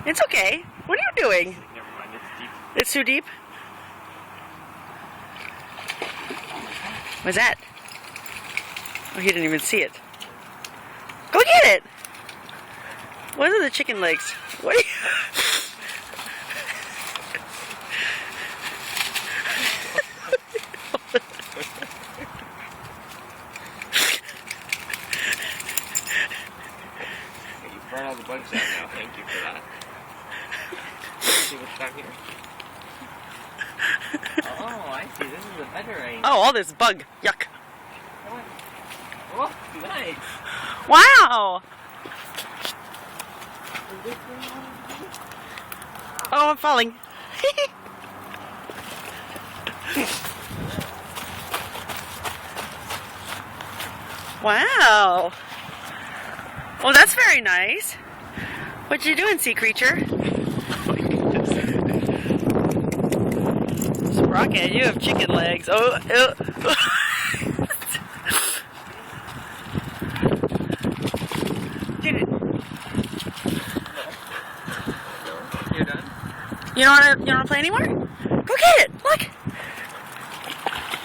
It's okay. What are you doing? Never mind, it's deep. It's too deep? What's that? Oh, he didn't even see it. Go get it! What are the chicken legs? What are you... You burned all the bugs out now. Thank you for that. Let's see what's back here. Oh, I see. This is a better angle. Oh, all this bug. Yuck. Oh, nice. Wow! Oh, I'm falling. Wow. Well, that's very nice. What you doing, sea creature? Sprocket, you have chicken legs. Oh, Get it. You're done? You don't wanna play anymore? Go get it. Look.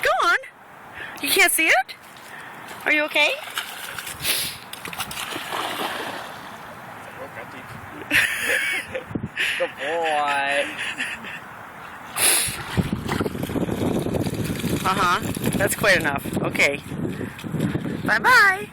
Go on. You can't see it? Are you okay? Good boy. Uh-huh. That's quite enough. Okay. Bye-bye.